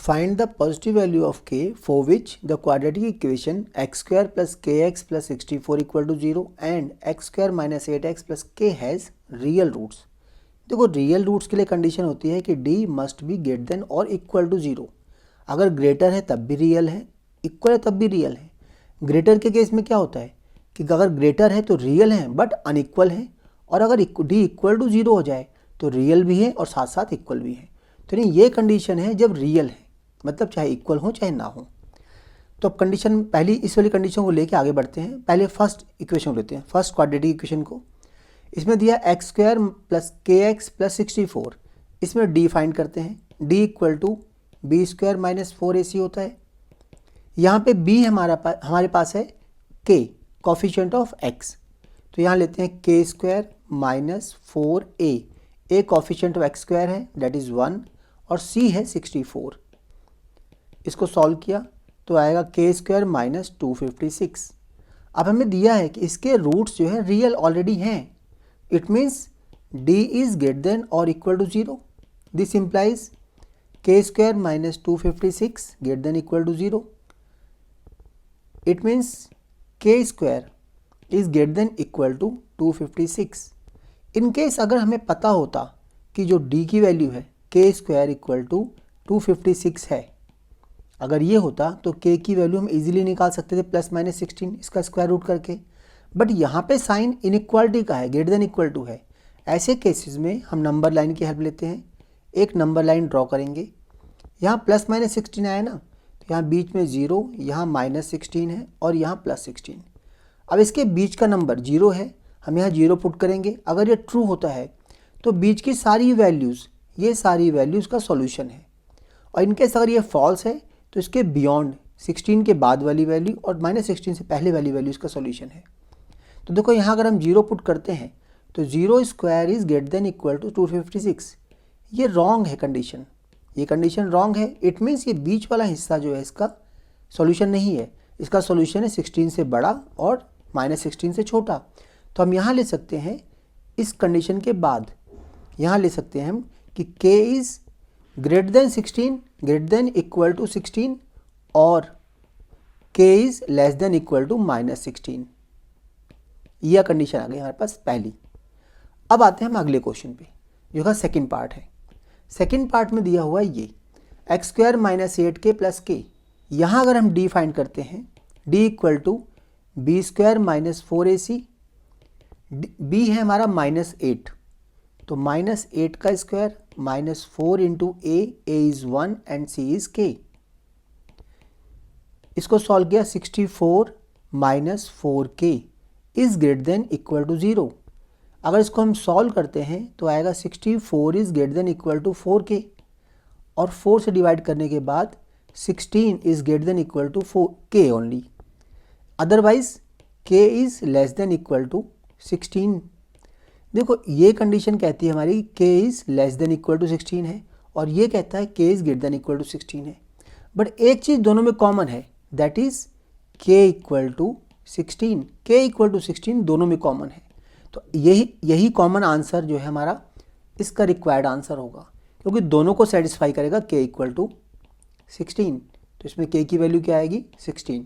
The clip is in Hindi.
Find the positive value of k for which the quadratic equation x square plus kx plus 64 equal to 0 and x square minus 8x plus k has real roots। देखो रियल रूट्स के लिए कंडीशन होती है कि d must be greater than और इक्वल टू 0। अगर ग्रेटर है तब भी रियल है, इक्वल है तब भी रियल है। ग्रेटर के केस में क्या होता है कि अगर ग्रेटर है तो रियल है बट अनइक्वल है, और अगर d इक्वल टू 0 हो जाए तो रियल भी है और साथ साथ इक्वल भी है। तो नहीं, ये कंडीशन है जब रियल है, मतलब चाहे इक्वल हो चाहे ना हो। तो अब कंडीशन पहली इस वाली कंडीशन को लेके आगे बढ़ते हैं। पहले फर्स्ट इक्वेशन लेते हैं, फर्स्ट क्वाड्रेटिक इक्वेशन को। इसमें दिया x square plus k x plus 64, इसमें डी फाइंड करते हैं। D equal to b square minus 4ac होता है। यहाँ पे बी हमारे पास है के, कॉफिशिएंट ऑफ एक्स, तो यहाँ लेते हैं के square minus 4a। A coefficient of x square है दैट इज़ 1 और सी है 64। इसको सॉल्व किया तो आएगा के स्क्वायर माइनस 256। अब हमें दिया है कि इसके रूट्स जो है रियल ऑलरेडी हैं। It means D is greater than और equal to 0। This implies K square minus 256 greater than equal to 0। It means K square is greater than equal to 256। In case अगर हमें पता होता कि जो डी की वैल्यू है के स्क्वायर इक्वल टू 256 है, अगर ये होता तो k की वैल्यू हम इजीली निकाल सकते थे प्लस माइनस 16 इसका स्क्वायर रूट करके। बट यहाँ पे साइन इनइक्वालिटी का है, ग्रेटर देन इक्वल टू है। ऐसे केसेस में हम नंबर लाइन की हेल्प लेते हैं। एक नंबर लाइन ड्रॉ करेंगे। यहाँ प्लस माइनस 16 आया ना, तो यहाँ बीच में 0, यहाँ माइनस 16 है और यहाँ प्लस 16। अब इसके बीच का नंबर 0 है, हम यहाँ 0 पुट करेंगे। अगर ये ट्रू होता है तो बीच की सारी वैल्यूज़, ये सारी वैल्यूज़ का सॉल्यूशन है। और इनकेस अगर ये फॉल्स है तो इसके बियॉन्ड 16 के बाद वाली वैल्यू और माइनस 16 से पहले वाली वैल्यू इसका सॉल्यूशन है। तो देखो यहाँ अगर हम 0 पुट करते हैं तो 0 square is greater than equal to 256। ये रॉन्ग है कंडीशन, ये कंडीशन रॉन्ग है। इट मीन्स ये बीच वाला हिस्सा जो है इसका सॉल्यूशन नहीं है। इसका सॉल्यूशन है 16 से बड़ा और माइनस 16 से छोटा। तो हम यहाँ ले सकते हैं इस कंडीशन के बाद, यहाँ ले सकते हैं हम कि k is greater than 16 greater than equal to 16 और k is less than equal to minus 16। यह कंडीशन आ गई हमारे पास पहली। अब आते हैं हम अगले क्वेश्चन पे जो का सेकंड पार्ट है। सेकंड पार्ट में दिया हुआ है ये x square minus 8k plus k। यहाँ अगर हम d फाइंड करते हैं, d equal to b square minus 4ac। b है हमारा माइनस 8, तो माइनस 8 का square minus 4 into a is 1 and c is k। इसको सॉल्व किया 64 minus 4k is greater than equal to 0। अगर इसको हम सॉल्व करते हैं तो आएगा 64 is greater than equal to 4k और 4 से डिवाइड करने के बाद 16 is greater than equal to 4k only. Otherwise k is less than equal to 16। देखो ये कंडीशन कहती है हमारी k is less than equal to 16 है और ये कहता है k is greater than equal to 16 है। बट एक चीज़ दोनों में कॉमन है, that is k equal to 16। k equal to 16 दोनों में कॉमन है। तो यही कॉमन आंसर जो है हमारा इसका रिक्वायर्ड आंसर होगा, क्योंकि दोनों को सेटिस्फाई करेगा k इक्वल टू 16। तो इसमें k की वैल्यू क्या आएगी 16।